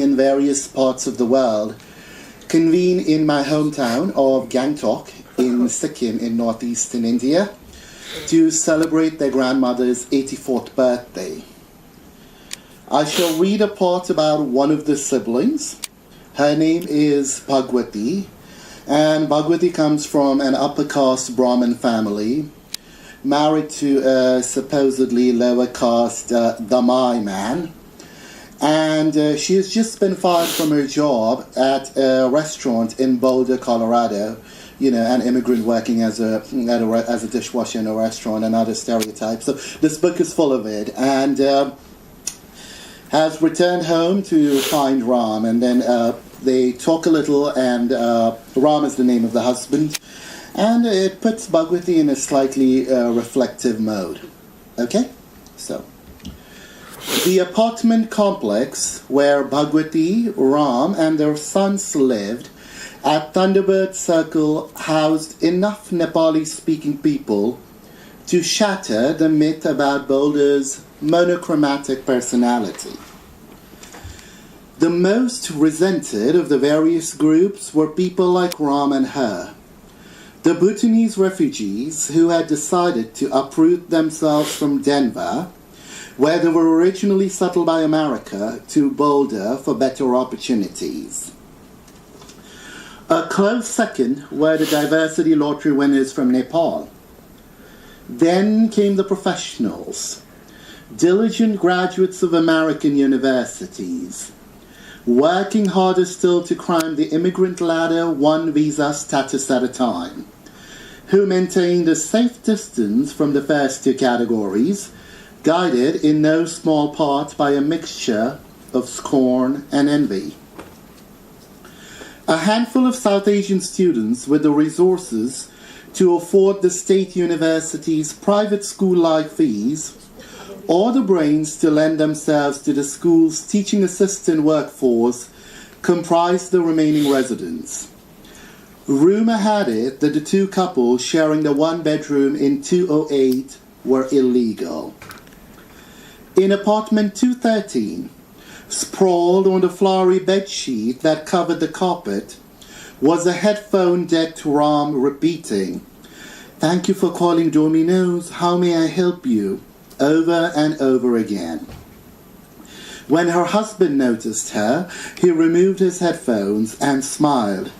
in various parts of the world convene in my hometown of Gangtok in Sikkim in northeastern India to celebrate their grandmother's 84th birthday. I shall read a part about one of the siblings. Her name is Bhagwati, and Bhagwati comes from an upper caste Brahmin family, married to a supposedly lower caste Damai man. And she has just been fired from her job at a restaurant in Boulder, Colorado. You know, an immigrant working as a dishwasher in a restaurant, and other stereotypes. So this book is full of it. And has returned home to find Ram. And then they talk a little, and Ram is the name of the husband. And it puts Bhagwati in a slightly reflective mode. Okay? So the apartment complex where Bhagwati, Ram, and their sons lived at Thunderbird Circle housed enough Nepali-speaking people to shatter the myth about Boulder's monochromatic personality. The most resented of the various groups were people like Ram and her, the Bhutanese refugees who had decided to uproot themselves from Denver, where they were originally settled by America, to Boulder for better opportunities. A close second were the diversity lottery winners from Nepal. Then came the professionals, diligent graduates of American universities, working harder still to climb the immigrant ladder one visa status at a time, who maintained a safe distance from the first two categories, guided in no small part by a mixture of scorn and envy. A handful of South Asian students with the resources to afford the state university's private school-like fees, or the brains to lend themselves to the school's teaching assistant workforce, comprised the remaining residents. Rumor had it that the two couples sharing the one bedroom in 208 were illegal. In apartment 213, sprawled on the flowery bedsheet that covered the carpet, was a headphone-decked Ram repeating, "Thank you for calling Domino's. How may I help you?" over and over again. When her husband noticed her, he removed his headphones and smiled.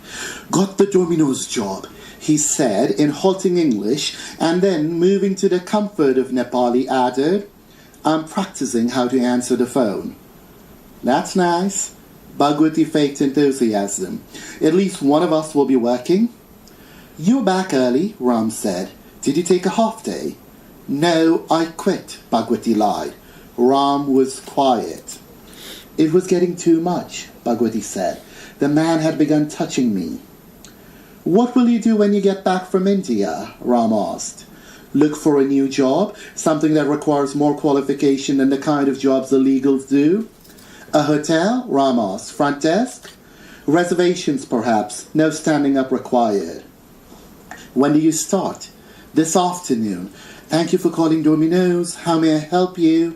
"Got the Domino's job," he said in halting English, and then, moving to the comfort of Nepali, added, "I'm practicing how to answer the phone." "That's nice." Bhagwati faked enthusiasm. "At least one of us will be working." "You're back early," Ram said. "Did you take a half day?" "No, I quit," Bhagwati lied. Ram was quiet. "It was getting too much," Bhagwati said. "The man had begun touching me." "What will you do when you get back from India?" Ram asked. "Look for a new job, something that requires more qualification than the kind of jobs illegals do?" "A hotel?" Ram asked. "Front desk?" "Reservations, perhaps. No standing up required." "When do you start?" "This afternoon." "Thank you for calling Domino's. How may I help you?"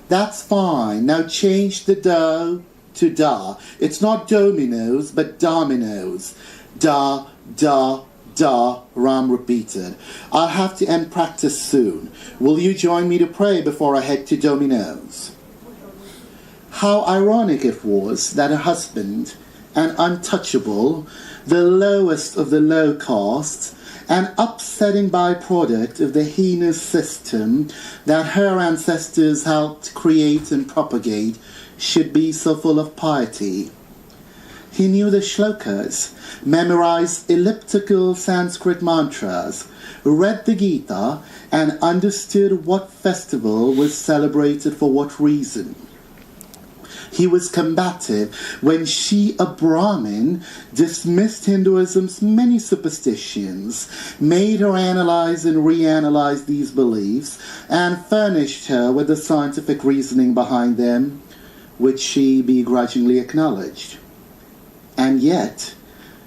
"That's fine. Now change the do to da. It's not Domino's, but Domino's." "Da, da, da," Ram repeated. "I'll have to end practice soon. Will you join me to pray before I head to Domino's?" How ironic it was that her husband, an untouchable, the lowest of the low castes, an upsetting byproduct of the heinous system that her ancestors helped create and propagate, should be so full of piety. He knew the shlokas, memorized elliptical Sanskrit mantras, read the Gita, and understood what festival was celebrated for what reason. He was combative when she, a Brahmin, dismissed Hinduism's many superstitions, made her analyze and reanalyze these beliefs, and furnished her with the scientific reasoning behind them, which she begrudgingly acknowledged. And yet,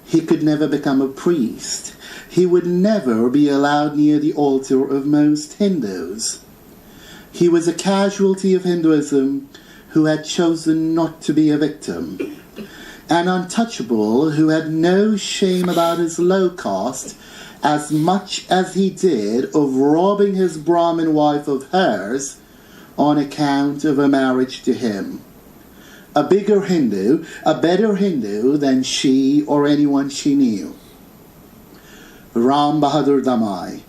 he could never become a priest. He would never be allowed near the altar of most Hindus. He was a casualty of Hinduism who had chosen not to be a victim, an untouchable who had no shame about his low caste as much as he did of robbing his Brahmin wife of hers on account of a marriage to him. A bigger Hindu, a better Hindu than she or anyone she knew. Ram Bahadur Damai,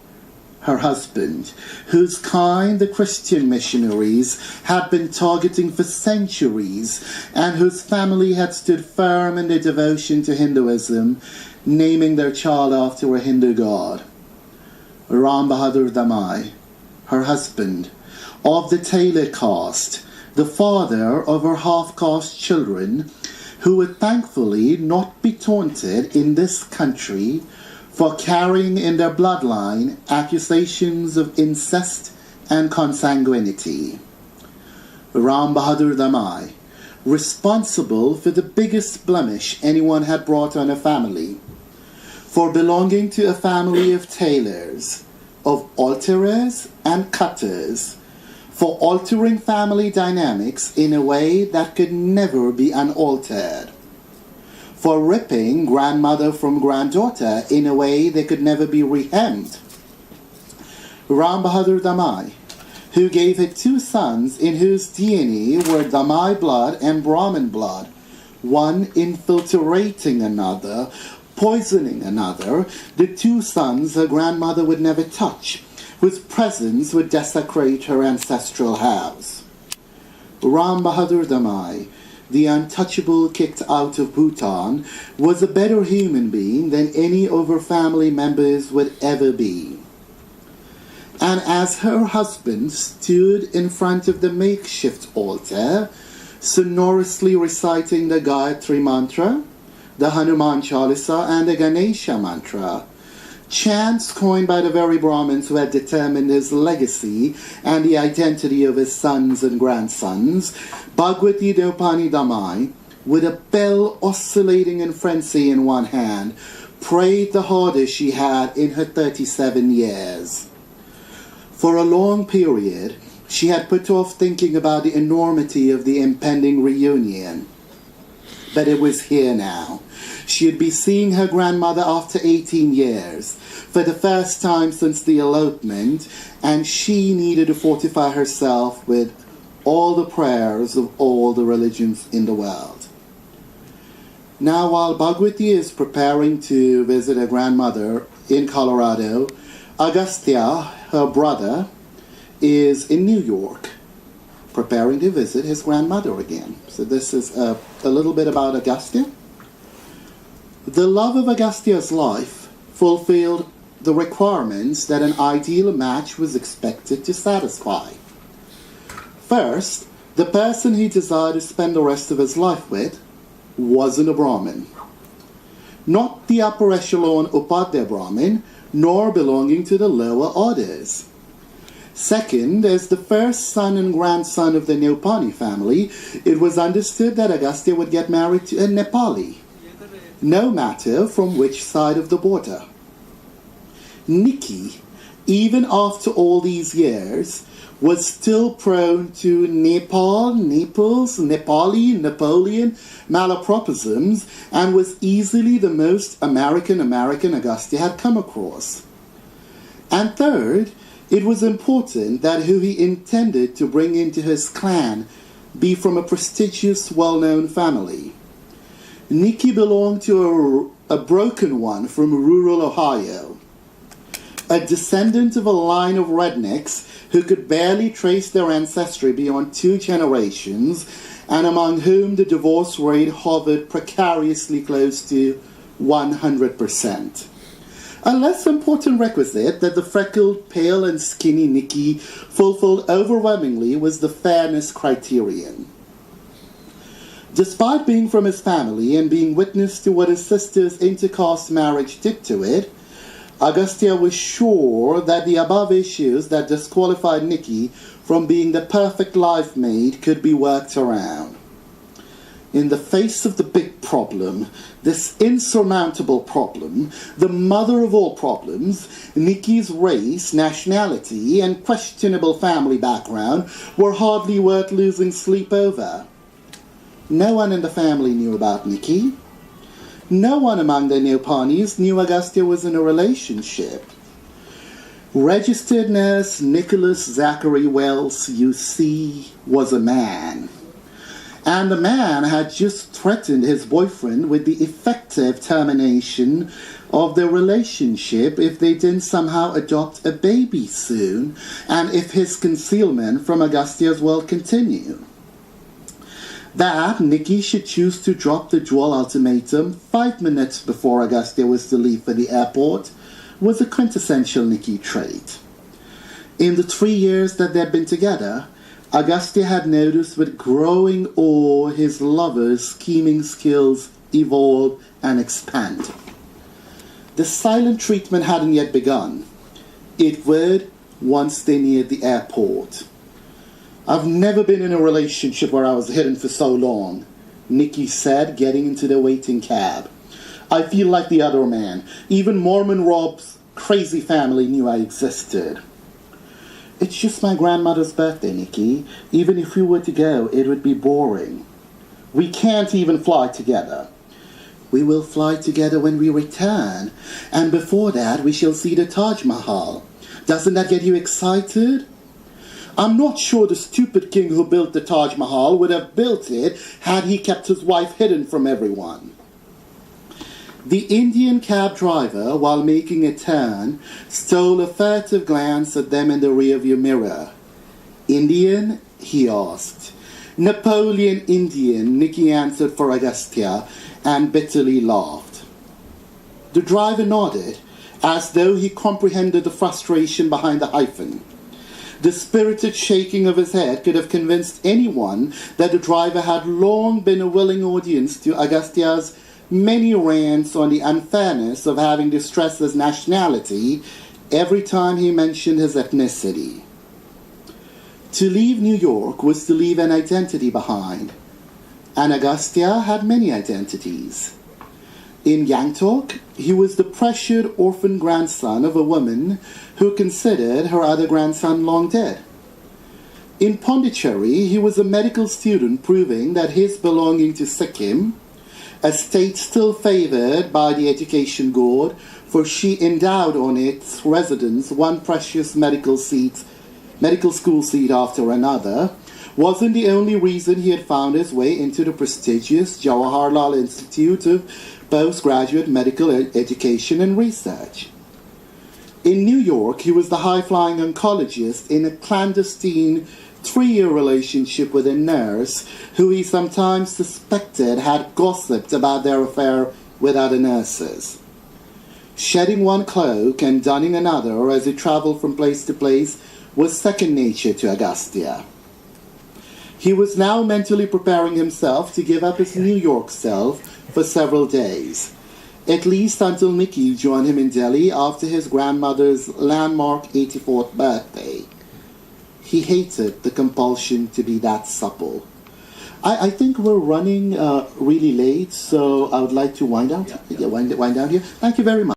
her husband, whose kind the Christian missionaries had been targeting for centuries, and whose family had stood firm in their devotion to Hinduism, naming their child after a Hindu god. Ram Bahadur Damai, her husband, of the Taylor caste, the father of her half-caste children, who would thankfully not be taunted in this country for carrying in their bloodline accusations of incest and consanguinity. Ram Bahadur Damai, responsible for the biggest blemish anyone had brought on a family, for belonging to a family of tailors, of alterers and cutters, for altering family dynamics in a way that could never be unaltered, for ripping grandmother from granddaughter in a way that could never be rehemmed. Ram Bahadur Damai, who gave her 2 sons in whose DNA were Damai blood and Brahmin blood, one infiltrating another, poisoning another, the 2 sons her grandmother would never touch, whose presence would desecrate her ancestral house. Ram Bahadur Damai, the untouchable kicked out of Bhutan, was a better human being than any of her family members would ever be. And as her husband stood in front of the makeshift altar, sonorously reciting the Gayatri Mantra, the Hanuman Chalisa, and the Ganesha Mantra, chants coined by the very Brahmins who had determined his legacy and the identity of his sons and grandsons, Bhagwati Deupani Damai, with a bell oscillating in frenzy in one hand, prayed the hardest she had in her 37 years. For a long period, she had put off thinking about the enormity of the impending reunion. But it was here now. She would be seeing her grandmother after 18 years, for the first time since the elopement, and she needed to fortify herself with all the prayers of all the religions in the world. Now, while Bhagwati is preparing to visit her grandmother in Colorado, Agastya, her brother, is in New York, preparing to visit his grandmother again. So this is a little bit about Agastya. The love of Agastya's life fulfilled the requirements that an ideal match was expected to satisfy. First, the person he desired to spend the rest of his life with wasn't a Brahmin. Not the upper echelon Upadhyaya Brahmin, nor belonging to the lower orders. Second, as the first son and grandson of the Neopani family, it was understood that Agastya would get married to a Nepali, no matter from which side of the border. Nikki, even after all these years, was still prone to Naples, Nepali, Napoleon malapropisms, and was easily the most American Agastya had come across. And third, it was important that who he intended to bring into his clan be from a prestigious, well-known family. Nikki belonged to a broken one from rural Ohio, a descendant of a line of rednecks who could barely trace their ancestry beyond 2 generations, and among whom the divorce rate hovered precariously close to 100%. A less important requisite that the freckled, pale, and skinny Nikki fulfilled overwhelmingly was the fairness criterion. Despite being from his family and being witness to what his sister's intercaste marriage did to it, Agastya was sure that the above issues that disqualified Nikki from being the perfect life mate could be worked around. In the face of the big problem, this insurmountable problem, the mother of all problems, Nikki's race, nationality, and questionable family background were hardly worth losing sleep over. No one in the family knew about Nikki. No one among the Neopanis knew Agastya was in a relationship. Registered nurse Nicholas Zachary Wells, you see, was a man. And the man had just threatened his boyfriend with the effective termination of their relationship if they didn't somehow adopt a baby soon, and if his concealment from Agastya's will continue. That Nikki should choose to drop the dual ultimatum 5 minutes before Agastya was to leave for the airport was a quintessential Nikki trait. In the 3 years that they'd been together, Agastya had noticed with growing awe his lover's scheming skills evolve and expand. The silent treatment hadn't yet begun. It would once they neared the airport. I've never been in a relationship where I was hidden for so long, Nikki said, getting into the waiting cab. I feel like the other man. Even Mormon Rob's crazy family knew I existed. It's just my grandmother's birthday, Nikki. Even if we were to go, it would be boring. We can't even fly together. We will fly together when we return. And before that, we shall see the Taj Mahal. Doesn't that get you excited? I'm not sure the stupid king who built the Taj Mahal would have built it had he kept his wife hidden from everyone. The Indian cab driver, while making a turn, stole a furtive glance at them in the rearview mirror. Indian? He asked. Napoleon Indian, Nikki answered for Agastya, and bitterly laughed. The driver nodded, as though he comprehended the frustration behind the hyphen. The spirited shaking of his head could have convinced anyone that the driver had long been a willing audience to Agastya's many rants on the unfairness of having to stress his nationality every time he mentioned his ethnicity. To leave New York was to leave an identity behind, and Agastya had many identities. In Gangtok, he was the pressured orphan grandson of a woman who considered her other grandson long dead. In Pondicherry, he was a medical student proving that his belonging to Sikkim, a state still favored by the education god, for she endowed on its residents one precious medical school seat after another, wasn't the only reason he had found his way into the prestigious Jawaharlal Institute of Postgraduate Medical Education and Research. In New York, he was the high-flying oncologist in a clandestine 3-year relationship with a nurse who he sometimes suspected had gossiped about their affair with other nurses. Shedding one cloak and donning another as he traveled from place to place was second nature to Agastya. He was now mentally preparing himself to give up his New York self for several days, at least until Nikki joined him in Delhi after his grandmother's landmark 84th birthday. He hated the compulsion to be that supple. I think we're running really late, so I would like to wind down here. Thank you very much.